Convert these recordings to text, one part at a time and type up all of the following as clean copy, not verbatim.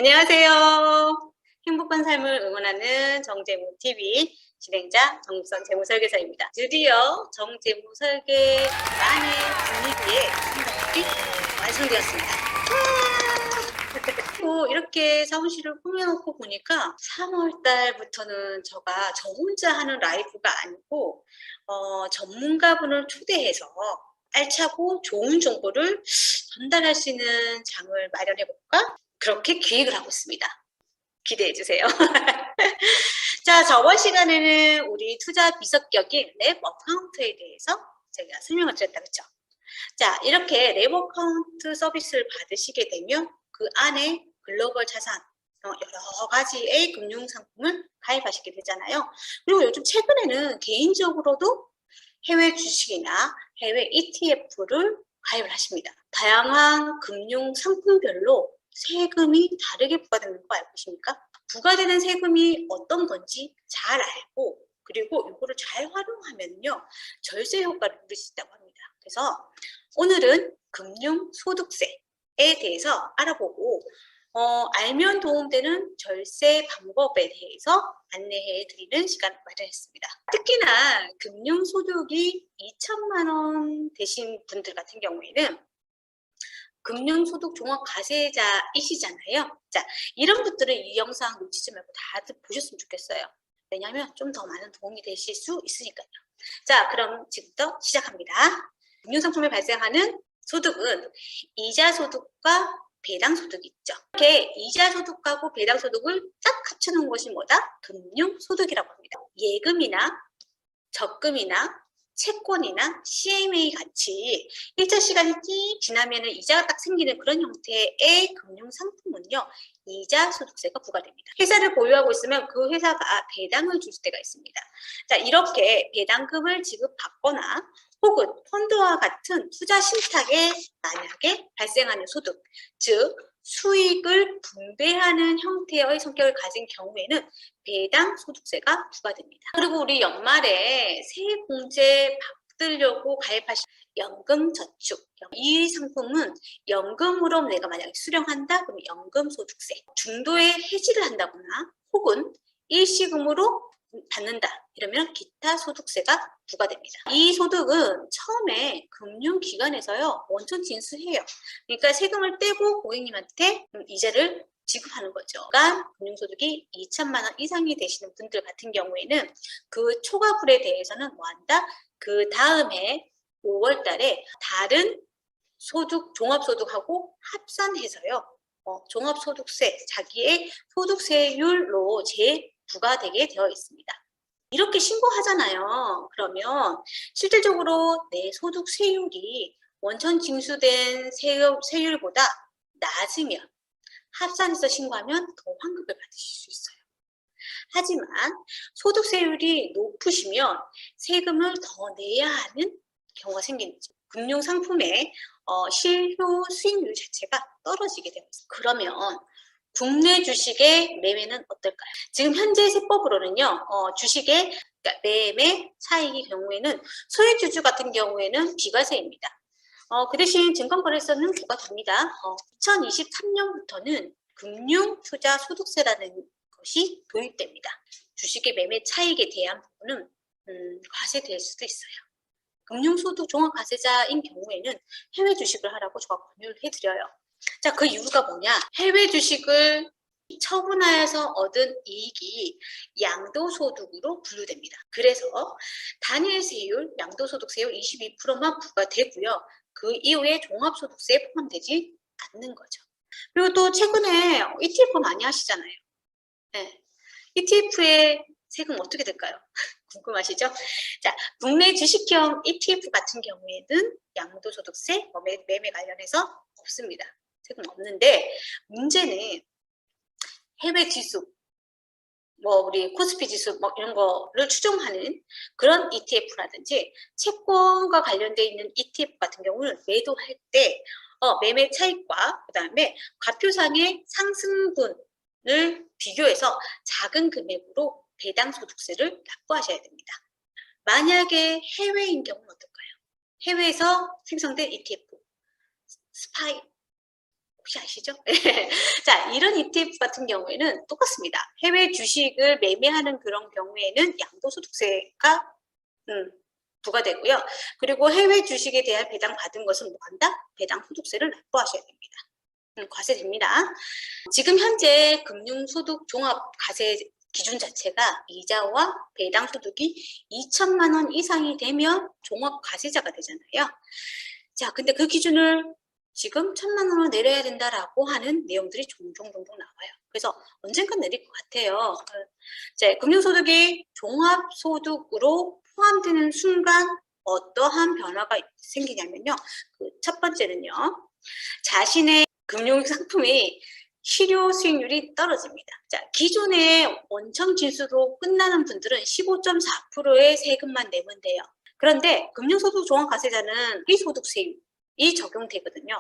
안녕하세요. 행복한 삶을 응원하는 정재무TV 진행자 정무선 재무설계사입니다. 드디어 정재무설계만의 분위기의 생각이 완성되었습니다. 또 이렇게 사무실을 꾸며놓고 보니까 3월 달부터는 저 혼자 하는 라이브가 아니고 전문가분을 초대해서 알차고 좋은 정보를 전달할 수 있는 장을 마련해볼까? 그렇게 기획을 하고 있습니다. 기대해 주세요. 자, 저번 시간에는 우리 투자 비석격인 랩 어카운트에 대해서 제가 설명을 드렸다 그랬죠. 자, 이렇게 랩 어카운트 서비스를 받으시게 되면 그 안에 글로벌 자산 여러 가지의 금융 상품을 가입하시게 되잖아요. 그리고 요즘 최근에는 개인적으로도 해외 주식이나 해외 ETF를 가입을 하십니다. 다양한 금융 상품별로 세금이 다르게 부과되는 거 알고 계십니까? 부과되는 세금이 어떤 건지 잘 알고 그리고 이거를 잘 활용하면요 절세 효과를 누릴 수 있다고 합니다. 그래서 오늘은 금융소득세에 대해서 알아보고 알면 도움되는 절세 방법에 대해서 안내해 드리는 시간을 마련했습니다. 특히나 금융소득이 2천만 원 되신 분들 같은 경우에는 금융소득 종합과세자이시잖아요. 자, 이런 분들은 이 영상 놓치지 말고 다들 보셨으면 좋겠어요. 왜냐하면 좀 더 많은 도움이 되실 수 있으니까요. 자, 그럼 지금부터 시작합니다. 금융상품에 발생하는 소득은 이자소득과 배당소득이 있죠. 이렇게 이자소득하고 배당소득을 딱 합쳐놓은 것이 뭐다? 금융소득이라고 합니다. 예금이나 적금이나 채권이나 CMA 같이 1차 시간이 쭉 지나면 이자가 딱 생기는 그런 형태의 금융상품은요. 이자 소득세가 부과됩니다. 회사를 보유하고 있으면 그 회사가 배당을 줄 때가 있습니다. 자, 이렇게 배당금을 지급받거나 혹은 펀드와 같은 투자 신탁에 만약에 발생하는 소득, 즉 수익을 분배하는 형태의 성격을 가진 경우에는 배당 소득세가 부과됩니다. 그리고 우리 연말에 세액공제 받으려고 가입하신 연금저축, 이 상품은 연금으로 내가 만약에 수령한다 그러면 연금소득세, 중도에 해지를 한다거나 혹은 일시금으로 받는다 이러면 기타 소득세가 부과됩니다. 이 소득은 처음에 금융기관에서요 원천 징수해요. 그러니까 세금을 떼고 고객님한테 이자를 지급하는 거죠. 그러니까 금융소득이 2천만 원 이상이 되시는 분들 같은 경우에는 그 초과불에 대해서는 뭐한다? 그 다음에 5월 달에 다른 소득, 종합소득하고 합산해서요. 종합소득세, 자기의 소득세율로 재부과되게 되어 있습니다. 이렇게 신고하잖아요. 그러면 실질적으로 내 소득세율이 원천 징수된 세율보다 낮으면 합산해서 신고하면 더 환급을 받으실 수 있어요. 하지만 소득세율이 높으시면 세금을 더 내야 하는 경우가 생기는 거죠. 금융상품의 실효 수익률 자체가 떨어지게 되고 있어요. 그러면 국내 주식의 매매는 어떨까요? 지금 현재 세법으로는요, 주식의 매매 차익의 경우에는 소액주주 같은 경우에는 비과세입니다. 그 대신 증권거래소는 부과됩니다. 2023년부터는 금융투자소득세라는 것이 도입됩니다. 주식의 매매 차익에 대한 부분은 과세될 수도 있어요. 금융소득 종합과세자인 경우에는 해외 주식을 하라고 제가 권유를 해드려요. 자, 그 이유가 뭐냐? 해외 주식을 처분하여서 얻은 이익이 양도소득으로 분류됩니다. 그래서 단일세율, 양도소득세율 22%만 부과되고요. 그 이후에 종합소득세에 포함되지 않는 거죠. 그리고 또 최근에 ETF 많이 하시잖아요. 네. ETF의 세금 어떻게 될까요? 궁금하시죠? 자, 국내 주식형 ETF 같은 경우에는 양도소득세, 매매 관련해서 없습니다. 세금 없는데 문제는 해외 지수, 우리 코스피 지수 이런 거를 추종하는 그런 ETF라든지 채권과 관련되어 있는 ETF 같은 경우는 매도할 때 매매 차익과 그 다음에 과표상의 상승분을 비교해서 작은 금액으로 배당 소득세를 납부하셔야 됩니다. 만약에 해외인 경우는 어떨까요? 해외에서 생성된 ETF, 스파이 혹시 아시죠? 자, 이런 ETF 같은 경우에는 똑같습니다. 해외 주식을 매매하는 그런 경우에는 양도소득세가 부과되고요. 그리고 해외 주식에 대한 배당 받은 것은 뭐 한다? 배당 소득세를 납부하셔야 됩니다. 과세됩니다. 지금 현재 금융소득 종합과세 기준 자체가 이자와 배당 소득이 2천만 원 이상이 되면 종합과세자가 되잖아요. 자, 근데 그 기준을 지금 1,000만 원을 내려야 된다라고 하는 내용들이 종종 나와요. 그래서 언젠간 내릴 것 같아요. 이제 금융소득이 종합소득으로 포함되는 순간 어떠한 변화가 생기냐면요. 그 첫 번째는요. 자신의 금융상품의 실효 수익률이 떨어집니다. 자, 기존의 원청 진수로 끝나는 분들은 15.4%의 세금만 내면 돼요. 그런데 금융소득 종합과세자는 소득세율이 적용되거든요.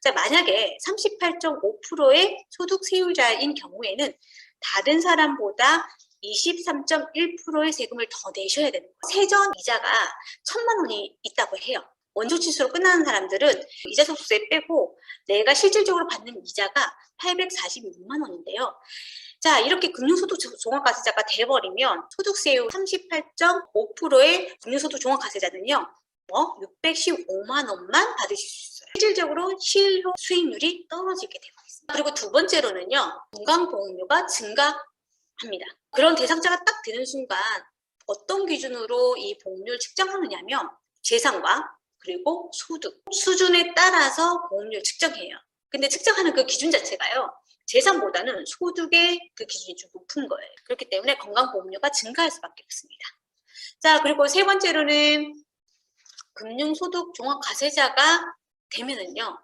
자, 만약에 38.5%의 소득세율자인 경우에는 다른 사람보다 23.1%의 세금을 더 내셔야 되는 거예요. 세전 이자가 1,000만 원이 있다고 해요. 원조 치수로 끝나는 사람들은 이자 소득세 빼고 내가 실질적으로 받는 이자가 846만 원인데요. 자, 이렇게 금융소득 종합과세자가 돼버리면 소득세율 38.5%의 금융소득 종합과세자는요. 615만 원만 받으실 수 있어요. 실질적으로 실효 수익률이 떨어지게 되어 있습니다. 그리고 두 번째로는요. 건강보험료가 증가합니다. 그런 대상자가 딱 되는 순간 어떤 기준으로 이 보험료를 측정하느냐면 재산과 그리고 소득 수준에 따라서 보험료를 측정해요. 근데 측정하는 그 기준 자체가요. 재산보다는 소득의 그 기준이 좀 높은 거예요. 그렇기 때문에 건강보험료가 증가할 수밖에 없습니다. 자, 그리고 세 번째로는 금융소득 종합과세자가 되면은요.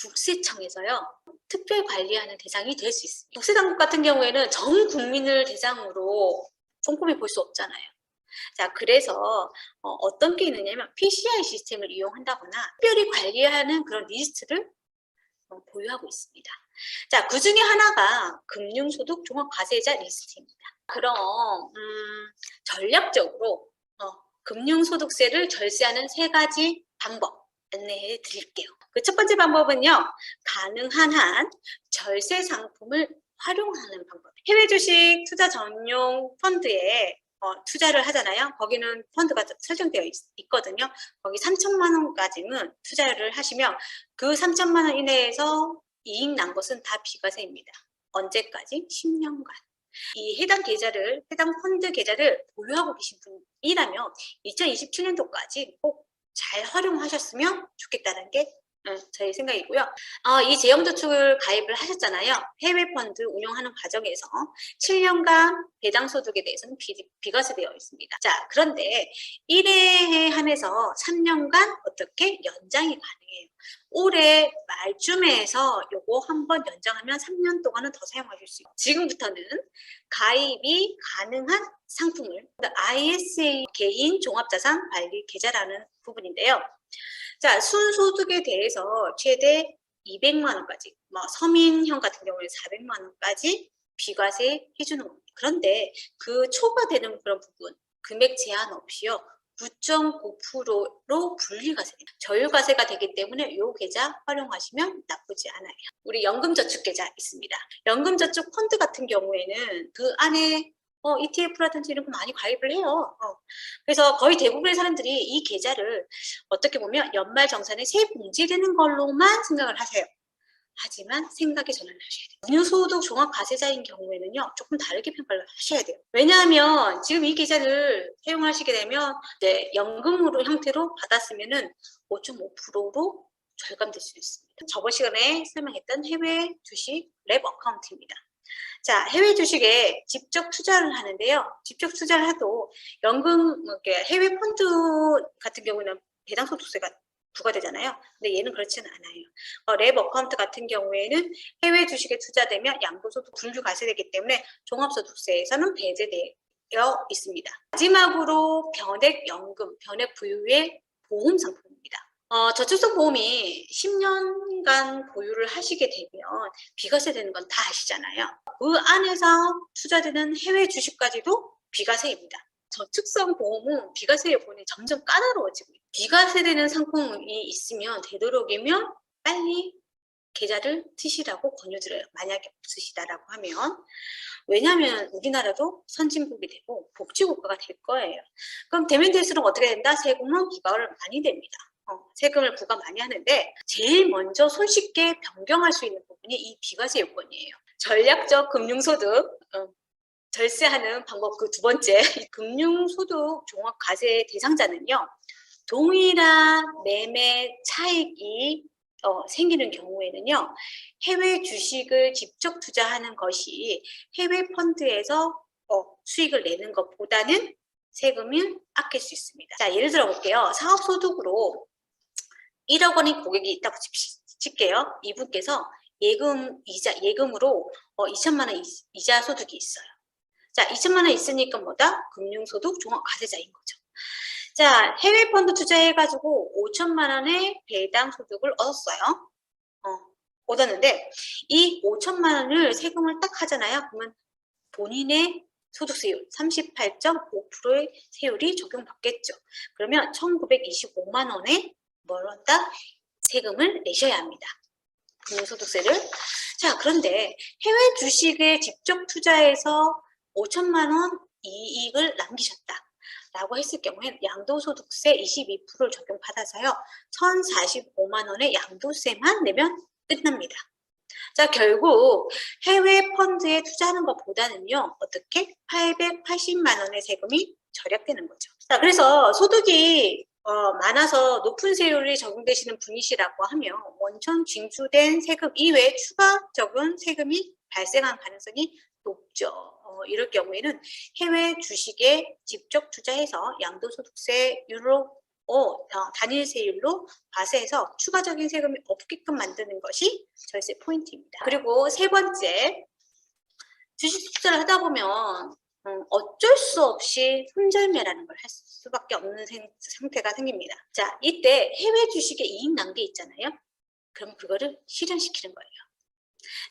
국세청에서요. 특별 관리하는 대상이 될 수 있습니다. 국세당국 같은 경우에는 전 국민을 대상으로 꼼꼼히 볼 수 없잖아요. 자, 그래서 어떤 게 있느냐면 PCI 시스템을 이용한다거나 특별히 관리하는 그런 리스트를 보유하고 있습니다. 자, 그 중에 하나가 금융소득 종합과세자 리스트입니다. 그럼 전략적으로 금융소득세를 절세하는 세 가지 방법 안내해 드릴게요. 그 첫 번째 방법은요. 가능한 한 절세 상품을 활용하는 방법. 해외 주식 투자 전용 펀드에 투자를 하잖아요. 거기는 펀드가 설정되어 있거든요. 거기 3천만 원까지는 투자를 하시면 그 3천만 원 이내에서 이익 난 것은 다 비과세입니다. 언제까지? 10년간. 이 해당 펀드 계좌를 보유하고 계신 분이라면 2027년도까지 꼭 잘 활용하셨으면 좋겠다는 게 저희 생각이고요. 이 재형저축을 가입을 하셨잖아요. 해외 펀드 운용하는 과정에서 7년간 배당 소득에 대해서는 비과세되어 있습니다. 자, 그런데 1회에 한해서 3년간 어떻게 연장이 가능해요. 올해 말쯤에서 요거 한번 연장하면 3년 동안은 더 사용하실 수 있어요. 지금부터는 가입이 가능한 상품을 ISA 개인 종합자산 관리 계좌라는 부분인데요. 자, 순소득에 대해서 최대 200만 원까지, 서민형 같은 경우에 400만 원까지 비과세 해주는 겁니다. 그런데 그 초과되는 그런 부분, 금액 제한 없이요. 9.9%로 분리과세됩니다. 저율과세가 되기 때문에 이 계좌 활용하시면 나쁘지 않아요. 우리 연금저축계좌 있습니다. 연금저축 펀드 같은 경우에는 그 안에 ETF라든지 이런 거 많이 가입을 해요. 그래서 거의 대부분의 사람들이 이 계좌를 어떻게 보면 연말정산에 세봉제되는 걸로만 생각을 하세요. 하지만 생각의 전환을 하셔야 돼요. 금융소득 종합과세자인 경우에는요. 조금 다르게 평가를 하셔야 돼요. 왜냐하면 지금 이 계좌를 사용하시게 되면 연금으로 형태로 받았으면은 5.5%로 절감될 수 있습니다. 저번 시간에 설명했던 해외 주식 랩 어카운트입니다. 자, 해외 주식에 직접 투자를 하는데요. 직접 투자를 해도 해외 펀드 같은 경우는 배당소득세가 부과되잖아요. 근데 얘는 그렇지는 않아요. 랩 어카운트 같은 경우에는 해외 주식에 투자되면 양도소득 분류과세되기 때문에 종합소득세에서는 배제되어 있습니다. 마지막으로 변액연금, 변액부유의 보험 상품입니다. 저축성 보험이 10년간 보유를 하시게 되면 비과세 되는 건 다 아시잖아요. 그 안에서 투자되는 해외 주식까지도 비과세입니다. 저축성 보험은 비과세 요건이 점점 까다로워지고 비과세되는 상품이 있으면 되도록이면 빨리 계좌를 트시라고 권유드려요. 만약에 없으시다라고 하면. 왜냐하면 우리나라도 선진국이 되고 복지국가가 될 거예요. 그럼 되면 될수록 어떻게 된다? 세금은 부과를 많이 됩니다. 세금을 부과 많이 하는데 제일 먼저 손쉽게 변경할 수 있는 부분이 이 비과세 요건이에요. 전략적 금융소득 절세하는 방법 그 두 번째 금융소득 종합과세 대상자는요. 동일한 매매 차익이 생기는 경우에는요. 해외 주식을 직접 투자하는 것이 해외 펀드에서 수익을 내는 것보다는 세금을 아낄 수 있습니다. 자, 예를 들어 볼게요. 사업소득으로 1억 원의 고객이 있다고 칠게요. 이분께서 예금으로 2천만 원 이자 소득이 있어요. 자, 2천만 원 있으니까 뭐다? 금융소득 종합과세자인 거죠. 자, 해외 펀드 투자해가지고 5천만 원의 배당 소득을 얻었어요. 얻었는데 이 5천만 원을 세금을 딱 하잖아요. 그러면 본인의 소득세율 38.5%의 세율이 적용받겠죠. 그러면 1925만 원에 뭐다? 세금을 내셔야 합니다. 금융소득세를. 자, 그런데 해외 주식에 직접 투자해서 5천만 원 이익을 남기셨다. 라고 했을 경우에는 양도소득세 22%를 적용받아서요. 1,045만 원의 양도세만 내면 끝납니다. 자, 결국 해외 펀드에 투자하는 것보다는요. 어떻게? 880만 원의 세금이 절약되는 거죠. 자, 그래서 소득이 많아서 높은 세율이 적용되시는 분이시라고 하면 원천 징수된 세금 이외에 추가적인 세금이 발생한 가능성이 높죠. 이럴 경우에는 해외 주식에 직접 투자해서 양도소득세율로 단일세율로 과세해서 추가적인 세금이 없게끔 만드는 것이 절세 포인트입니다. 그리고 세 번째, 주식 투자를 하다 보면 어쩔 수 없이 손절매라는 걸 할 수밖에 없는 상태가 생깁니다. 자, 이때 해외 주식에 이익 난 게 있잖아요. 그럼 그거를 실현시키는 거예요.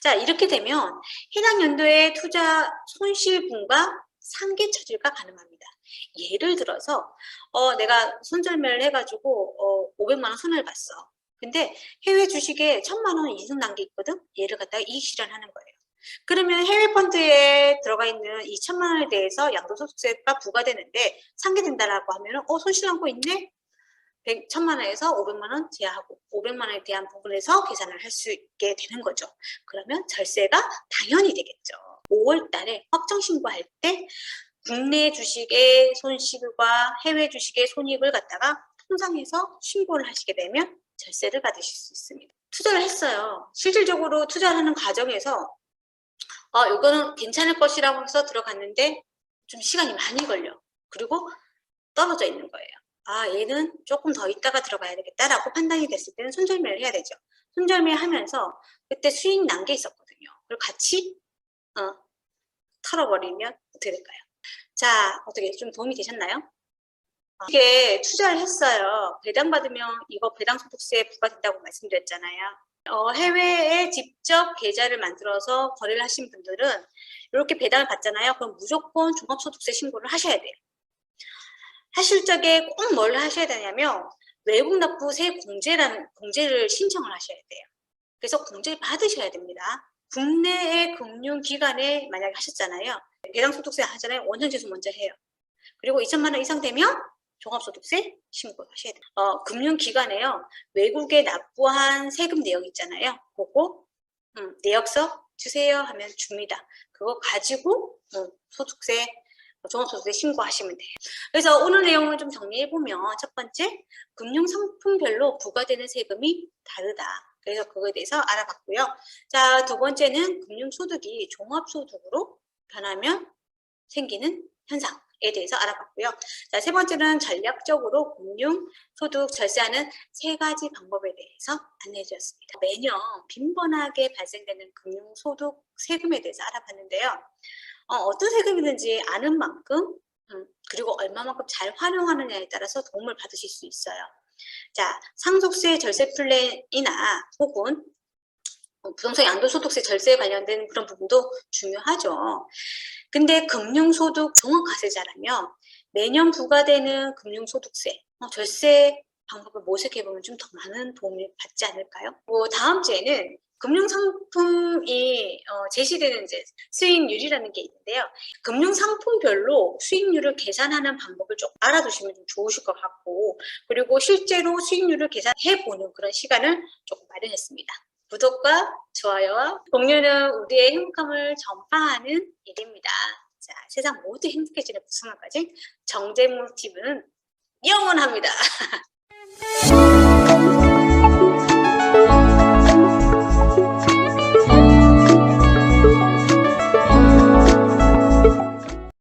자, 이렇게 되면 해당 연도의 투자 손실분과 상계 처리가 가능합니다. 예를 들어서 내가 손절매를 해가지고 500만 원 손해를 봤어. 근데 해외 주식에 1,000만 원 이익 난 게 있거든. 얘를 갖다가 이익 실현하는 거예요. 그러면 해외 펀드에 들어가 있는 2천만 원에 대해서 양도소득세가 부과되는데 상계된다라고 하면 손실 난 거 있네? 1,000만 원에서 500만 원 제하고 500만 원에 대한 부분에서 계산을 할 수 있게 되는 거죠. 그러면 절세가 당연히 되겠죠. 5월 달에 확정 신고할 때 국내 주식의 손실과 해외 주식의 손익을 갖다가 통상해서 신고를 하시게 되면 절세를 받으실 수 있습니다. 투자를 했어요. 실질적으로 투자하는 과정에서 이거는 괜찮을 것이라고 해서 들어갔는데 좀 시간이 많이 걸려. 그리고 떨어져 있는 거예요. 얘는 조금 더 있다가 들어가야 되겠다라고 판단이 됐을 때는 손절매를 해야 되죠. 손절매 하면서 그때 수익 난 게 있었거든요. 그리고 같이 털어버리면 어떻게 될까요? 자, 어떻게 좀 도움이 되셨나요? 이게 투자를 했어요. 배당 받으면 이거 배당 소득세 부과된다고 말씀드렸잖아요. 해외에 직접 계좌를 만들어서 거래를 하신 분들은 이렇게 배당을 받잖아요. 그럼 무조건 종합소득세 신고를 하셔야 돼요. 하실 적에 꼭 뭘 하셔야 되냐면 외국 납부세 공제를 신청을 하셔야 돼요. 그래서 공제를 받으셔야 됩니다. 국내의 금융기관에 만약에 하셨잖아요. 배당소득세 하잖아요. 원천징수 먼저 해요. 그리고 2천만 원 이상 되면 종합소득세 신고하셔야 돼요. 금융기관에요. 외국에 납부한 세금 내역 있잖아요. 그거 내역서 주세요 하면 줍니다. 그거 가지고 종합소득세 신고하시면 돼요. 그래서 오늘 내용을 좀 정리해보면 첫 번째, 금융상품별로 부과되는 세금이 다르다. 그래서 그거에 대해서 알아봤고요. 자, 두 번째는 금융소득이 종합소득으로 변하면 생기는 현상에 대해서 알아봤고요. 자, 세 번째는 전략적으로 금융소득 절세하는 세 가지 방법에 대해서 안내해드렸습니다. 매년 빈번하게 발생되는 금융소득 세금에 대해서 알아봤는데요. 어떤 세금이든지 아는 만큼 그리고 얼마만큼 잘 활용하느냐에 따라서 도움을 받으실 수 있어요. 자, 상속세 절세 플랜이나 혹은 부동산 양도소득세 절세에 관련된 그런 부분도 중요하죠. 근데 금융소득 종합과세자라면 매년 부과되는 금융소득세, 절세 방법을 모색해보면 좀 더 많은 도움을 받지 않을까요? 다음 주에는 금융상품이 제시되는 이제 수익률이라는 게 있는데요. 금융상품별로 수익률을 계산하는 방법을 좀 알아두시면 좀 좋으실 것 같고, 그리고 실제로 수익률을 계산해보는 그런 시간을 조금 마련했습니다. 구독과 좋아요와 공유는 우리의 행복함을 전파하는 일입니다. 자, 세상 모두 행복해지는 부수만까지 정재무 TV는 영원합니다.